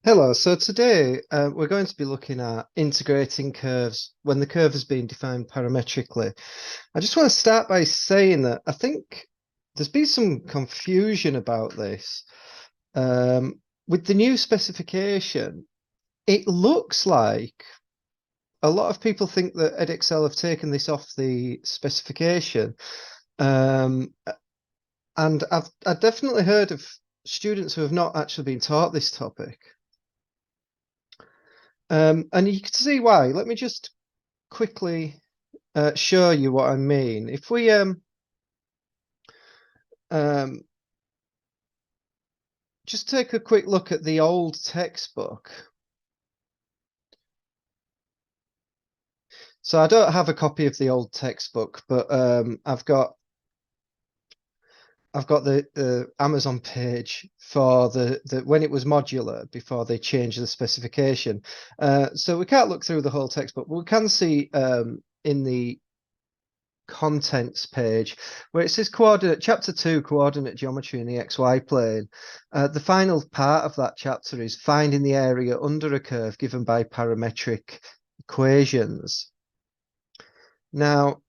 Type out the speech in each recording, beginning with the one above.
Hello, so today we're going to be looking at integrating curves when the curve is being defined parametrically. I just want to start by saying that I think there's been some confusion about this. With the new specification, it looks like a lot of people think that Edexcel have taken this off the specification. Um, and I've definitely heard of students who have not actually been taught this topic. And you can see why. Let me just quickly show you what I mean. If we um, just take a quick look at the old textbook. So I don't have a copy of the old textbook, but I've got the Amazon page for the when it was modular before they changed the specification. So we can't look through the whole textbook, but we can see in the contents page where it says coordinate chapter 2 coordinate geometry in the xy plane. The final part of that chapter is finding the area under a curve given by parametric equations. Now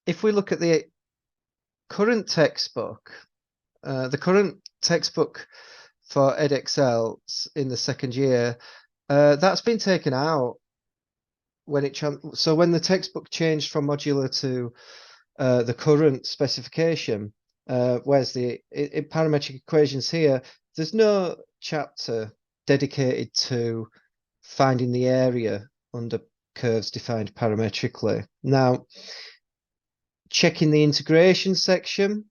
if we look at the current textbook, the current textbook for Edexcel in the second year, that's been taken out when when the textbook changed from modular to the current specification, whereas the parametric equations here, there's no chapter dedicated to finding the area under curves defined parametrically. Now, checking the integration section,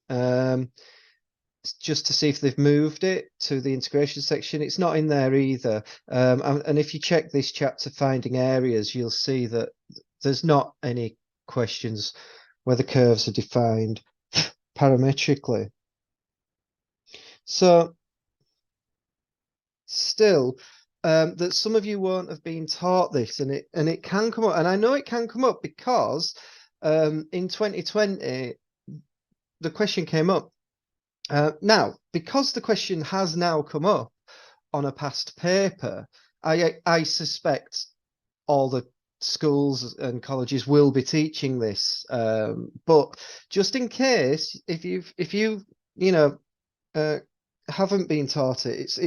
just to see if they've moved it to the integration section. It's not in there either. And if you check this chapter, finding areas, you'll see that there's not any questions whether curves are defined parametrically. So still, that some of you won't have been taught this, and it can come up, and I know it can come up because in 2020 the question came up. Now, because the question has now come up on a past paper, I suspect all the schools and colleges will be teaching this. But just in case, if you haven't been taught it,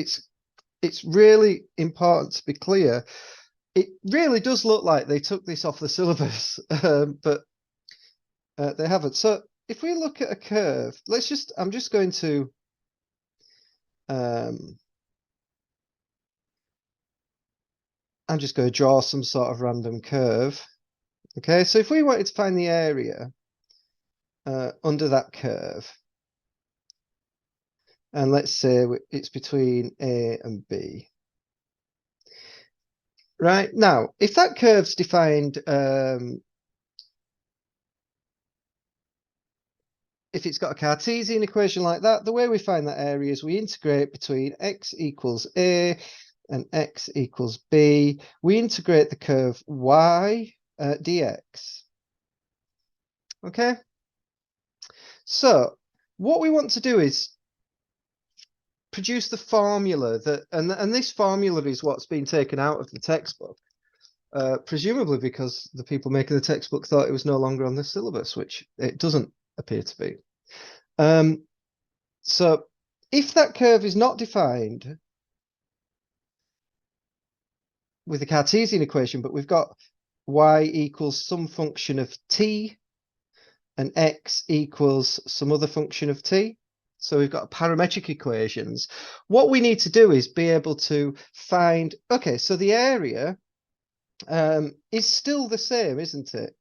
it's really important to be clear. It really does look like they took this off the syllabus, but they haven't. So if we look at a curve, I'm just going to I'm just going to draw some sort of random curve. Okay, so if we wanted to find the area under that curve, and let's say it's between A and B. Right, now, if that curve's defined, if it's got a Cartesian equation like that, the way we find that area is we integrate between x equals A and x equals B. We integrate the curve y dx. Okay, so what we want to do is produce the formula that, and this formula is what's been taken out of the textbook, presumably because the people making the textbook thought it was no longer on the syllabus, which it doesn't appear to be. So if that curve is not defined with the Cartesian equation, but we've got y equals some function of t and x equals some other function of t, so we've got parametric equations, what we need to do is be able to find, okay, so the area is still the same, isn't it?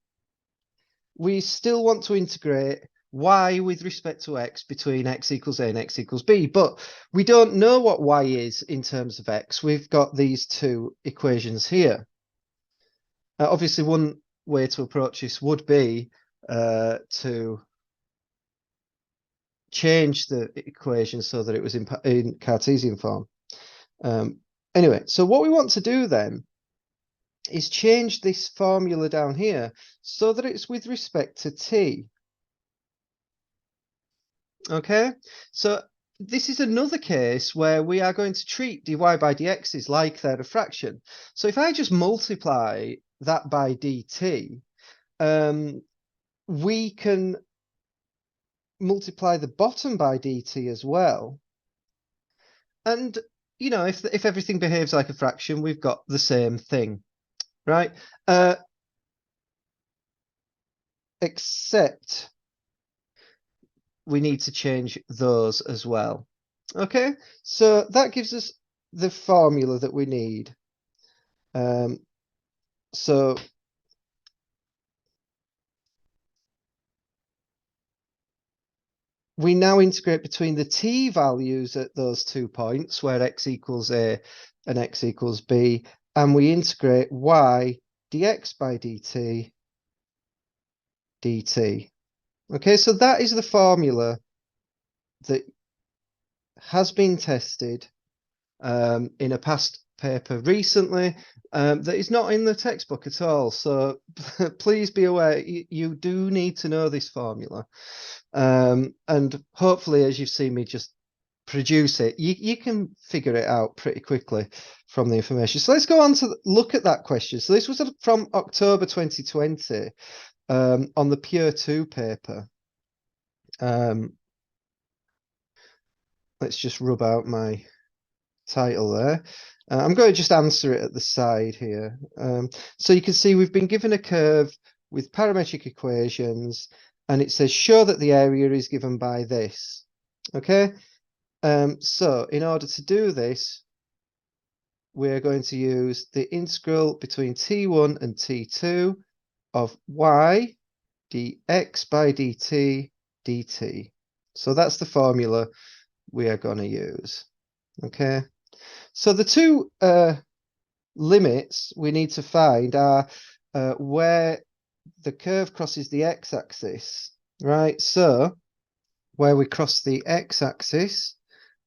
We still want to integrate y with respect to x between x equals a and x equals b, but we don't know what y is in terms of x. We've got these two equations here. Obviously, one way to approach this would be to change the equation so that it was in Cartesian form. Anyway, so what we want to do then is change this formula down here so that it's with respect to t. Okay, so this is another case where we are going to treat dy by dx's like they're a fraction. So if I just multiply that by dt, we can multiply the bottom by dt as well. And, you know, if everything behaves like a fraction, we've got the same thing, right? Except we need to change those as well. Okay, so that gives us the formula that we need. So we now integrate between the t values at those 2 points where x equals a and x equals b, and we integrate y dx by dt dt. Okay, so that is the formula that has been tested in a past paper recently that is not in the textbook at all. So please be aware, you do need to know this formula. And hopefully, as you've seen me just produce it, you can figure it out pretty quickly from the information. So let's go on to look at that question. So this was from October 2020 on the Pure 2 paper. Let's just rub out my title there. I'm going to just answer it at the side here. So you can see we've been given a curve with parametric equations, and it says show that the area is given by this. Okay, so in order to do this, we're going to use the integral between t1 and t2 of y dx by dt dt. So that's the formula we are going to use. Okay, so the two limits we need to find are where the curve crosses the x-axis, right? So where we cross the x-axis,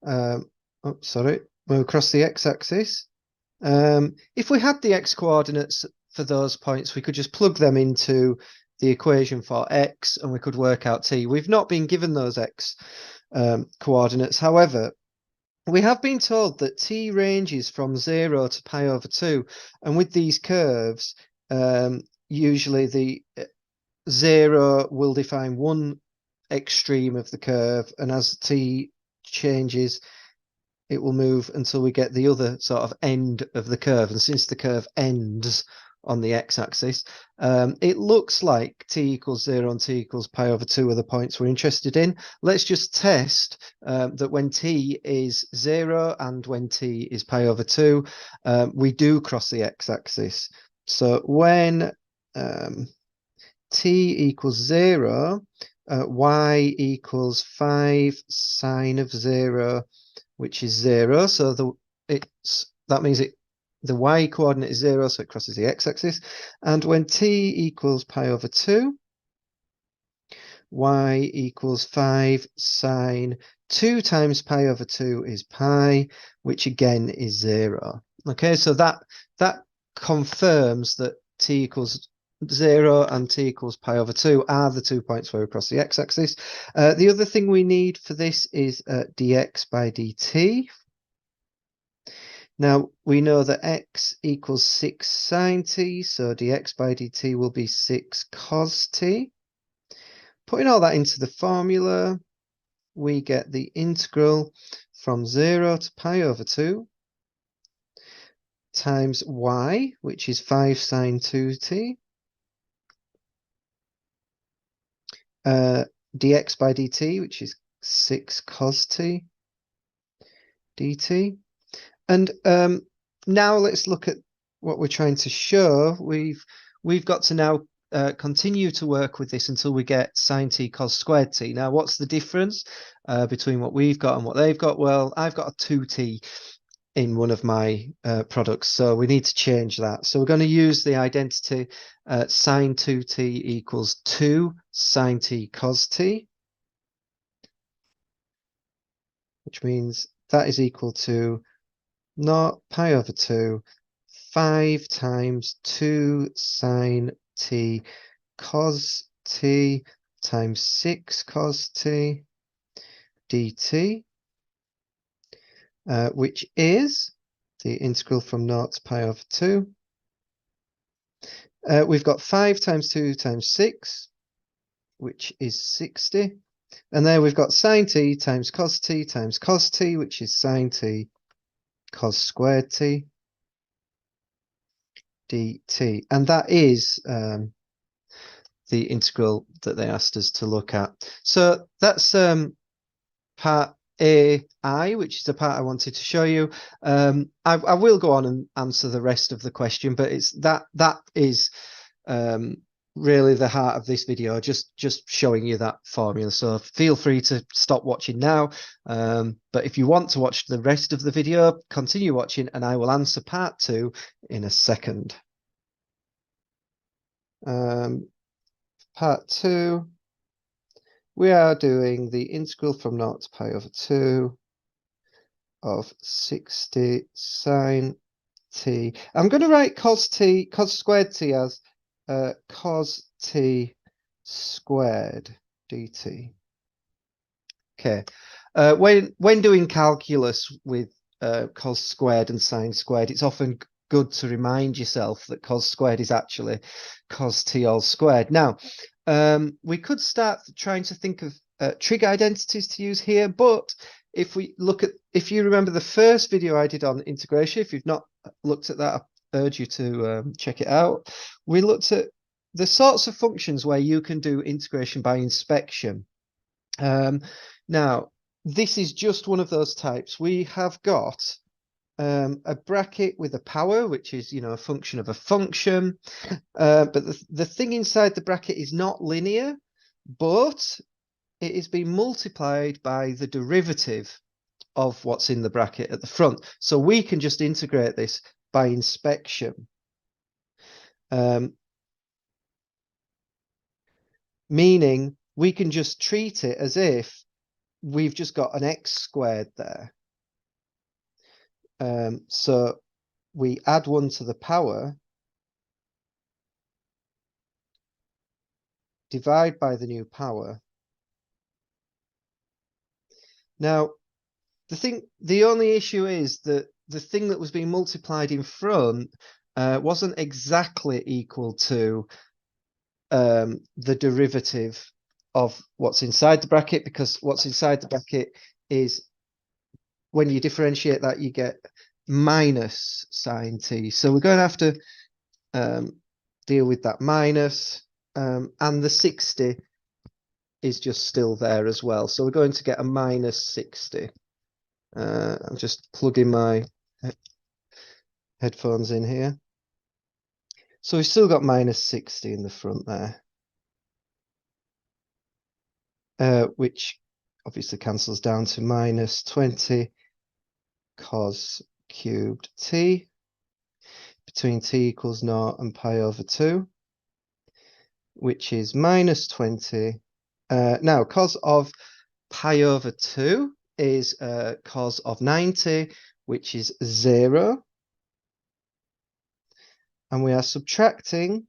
where we cross the x-axis, if we had the x coordinates for those points, we could just plug them into the equation for x and we could work out t. We've not been given those x coordinates. However, we have been told that t ranges from 0 to pi over 2, and with these curves, usually the 0 will define one extreme of the curve, and as t changes, it will move until we get the other sort of end of the curve. And since the curve ends on the x-axis, it looks like t equals 0 and t equals pi over 2 are the points we're interested in. Let's just test that when t is 0 and when t is pi over 2, we do cross the x-axis. So when t equals 0, y equals 5 sine of 0, which is 0. So that means the y coordinate is 0, so it crosses the x-axis. And when t equals pi over 2, y equals 5 sine 2 times pi over 2 is pi, which again is 0. Okay, so that confirms that t equals 0 and t equals pi over 2 are the 2 points where we cross the x-axis. The other thing we need for this is dx by dt. Now, we know that x equals 6 sine t, so dx by dt will be 6 cos t. Putting all that into the formula, we get the integral from 0 to pi over 2 times y, which is 5 sine 2t, dx by dt, which is 6 cos t dt. And now let's look at what we're trying to show. We've got to now continue to work with this until we get sine t cos squared t. Now, what's the difference between what we've got and what they've got? Well, I've got a 2t in one of my products, so we need to change that. So we're going to use the identity sine 2t equals 2 sine t cos t, which means that is equal to 0 pi over 2 5 times 2 sine t cos t times 6 cos t dt. which is the integral from 0 to pi over 2. We've got 5 times 2 times 6, which is 60. And there we've got sine t times cos t, which is sine t cos squared t dt. And that is the integral that they asked us to look at. So that's part AI, which is the part I wanted to show you. I will go on and answer the rest of the question, but it's that is really the heart of this video, just showing you that formula. So feel free to stop watching now, but if you want to watch the rest of the video, continue watching and I will answer part 2 in a second. Part 2, we are doing the integral from 0 to pi over 2 of 60 sine t. I'm going to write cos squared t as cos t squared dt. Okay. When doing calculus with cos squared and sine squared, it's often good to remind yourself that cos squared is actually cos t all squared. Now, we could start trying to think of trig identities to use here, but if you remember the first video I did on integration, if you've not looked at that, I urge you to check it out. We looked at the sorts of functions where you can do integration by inspection. Now, this is just one of those types. We have got a bracket with a power, which is, a function of a function. But the thing inside the bracket is not linear, but it is being multiplied by the derivative of what's in the bracket at the front. So we can just integrate this by inspection. Meaning we can just treat it as if we've just got an x squared there. So we add 1 to the power, divide by the new power. Now, the only issue is that the thing that was being multiplied in front wasn't exactly equal to the derivative of what's inside the bracket, because what's inside the bracket is, when you differentiate that, you get minus sine t. So we're going to have to deal with that minus, and the 60 is just still there as well. So we're going to get a minus 60. I'm just plugging my headphones in here. So we've still got minus 60 in the front there, which obviously cancels down to minus 20 cos cubed t between t equals 0 and pi over 2, which is minus 20. Now, cos of pi over 2 is cos of 90, which is 0. And we are subtracting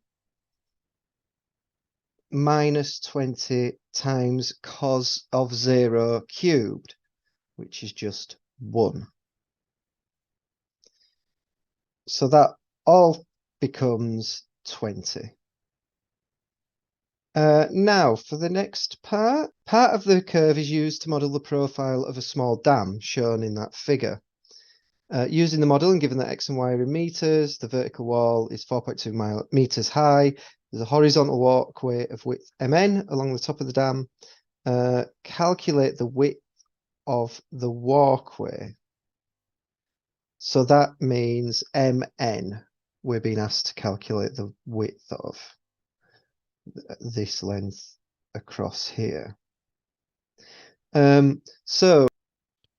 minus 20 times cos of 0 cubed, which is just 1. So that all becomes 20. Now, for the next part of the curve is used to model the profile of a small dam shown in that figure. Using the model and given that x and y are in meters, the vertical wall is 4.2 meters high. There's a horizontal walkway of width mn along the top of the dam. Calculate the width of the walkway. So that means mn. We're being asked to calculate the width of this length across here. So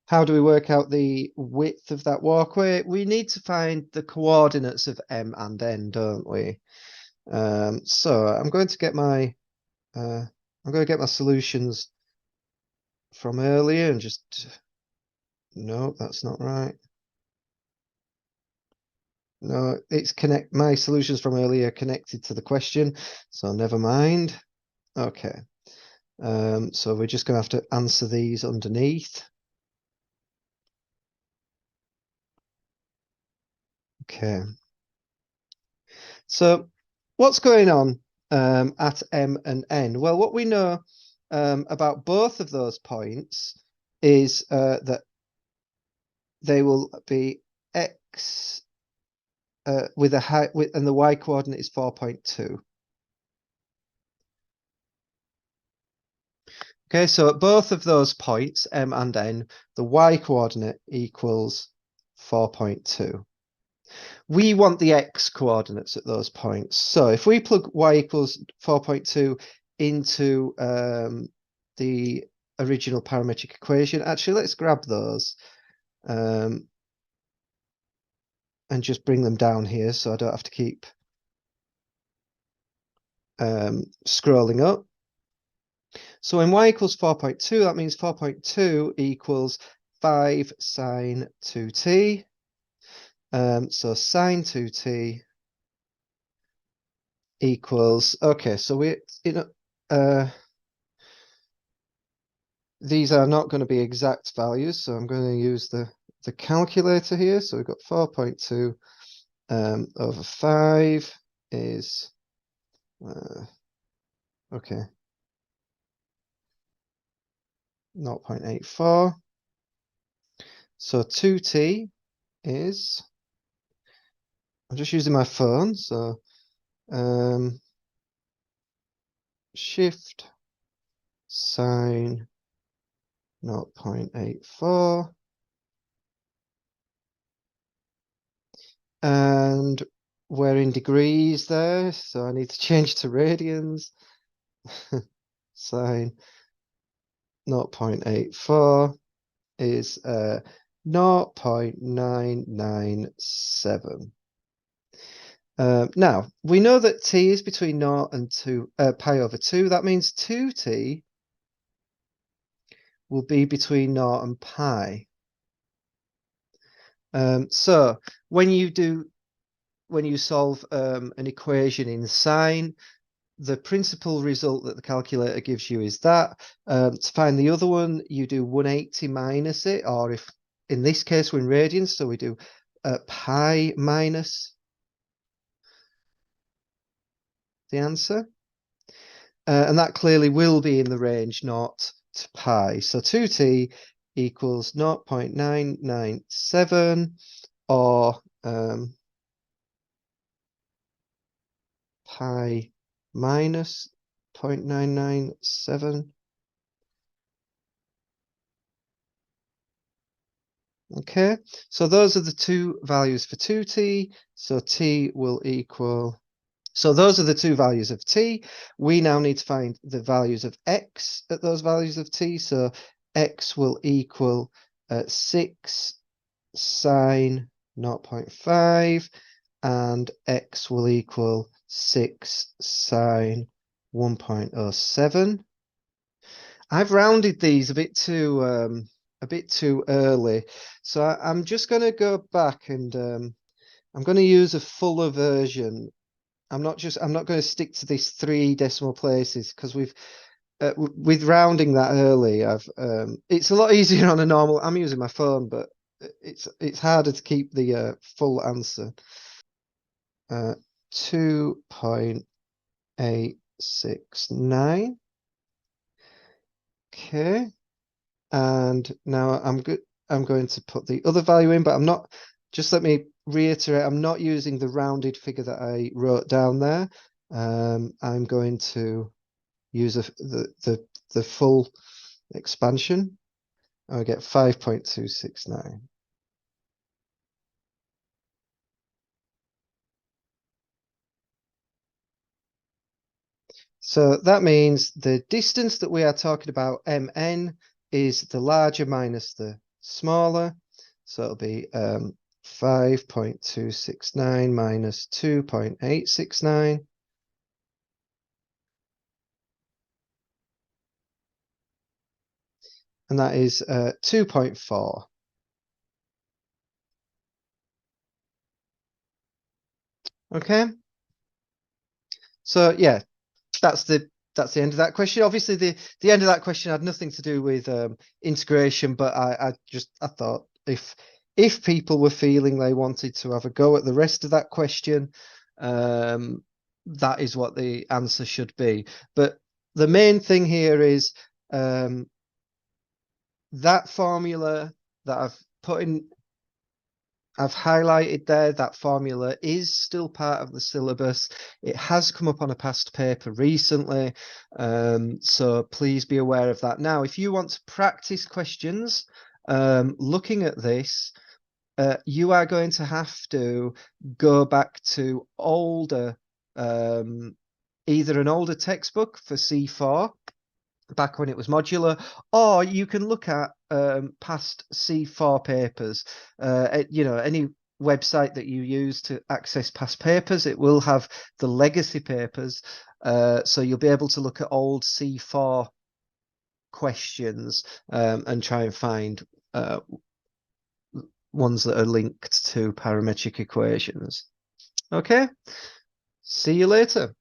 how do we work out the width of that walkway? We need to find the coordinates of m and n, don't we? So I'm going to get my solutions from earlier and just, no, that's not right. No, my solutions from earlier connected to the question, so never mind. Okay. So we're just going to have to answer these underneath. Okay. So what's going on at M and N? Well, what we know about both of those points is that they will be X with a height, and the Y coordinate is 4.2. Okay, so at both of those points, M and N, the Y coordinate equals 4.2. We want the X coordinates at those points. So if we plug Y equals 4.2 into the original parametric equation, actually, let's grab those and just bring them down here so I don't have to keep scrolling up. So when Y equals 4.2, that means 4.2 equals 5 sine 2t. So sine 2t equals, okay, so these are not going to be exact values, so I'm going to use the calculator here. So we've got 4.2 over 5 is okay, 0.84. So 2t is, I'm just using my phone, so shift sine 0.84, and we're in degrees there, so I need to change to radians. Sine 0.84 is 0.997. Now, we know that t is between 0 and 2, pi over 2. That means 2t will be between 0 and pi. So when you solve an equation in sine, the principal result that the calculator gives you is that. To find the other one, you do 180 minus it, or if in this case we're in radians, so we do pi minus the answer. And that clearly will be in the range 0 to pi. So 2t equals 0.997, or pi minus 0.997. Okay, so those are the two values for 2t. So t will equal, so those are the two values of t. We now need to find the values of x at those values of t. So x will equal 6 sine 0.5, and x will equal 6 sine 1.07. I've rounded these a bit too early, so I'm just going to go back and I'm going to use a fuller version. I'm not going to stick to these 3 decimal places, because with rounding that early, it's a lot easier on a normal. I'm using my phone, but it's harder to keep the full answer. 2.869. Okay, and now I'm going to put the other value in, but I'm not. Just let me reiterate, I'm not using the rounded figure that I wrote down there. I'm going to use the full expansion. I get 5.269. So that means the distance that we are talking about, mn, is the larger minus the smaller. So it'll be 5.269 minus 2.869. And that is 2.4. Okay. So yeah, that's the end of that question. Obviously, the end of that question had nothing to do with integration, but I thought if if people were feeling they wanted to have a go at the rest of that question, that is what the answer should be. But the main thing here is that formula that I've put in, I've highlighted there, that formula is still part of the syllabus. It has come up on a past paper recently, so please be aware of that. Now, if you want to practice questions looking at this, you are going to have to go back to older, either an older textbook for C4, back when it was modular, or you can look at past C4 papers. You know, any website that you use to access past papers, it will have the legacy papers, so you'll be able to look at old C4 questions and try and find ones that are linked to parametric equations. Okay, see you later.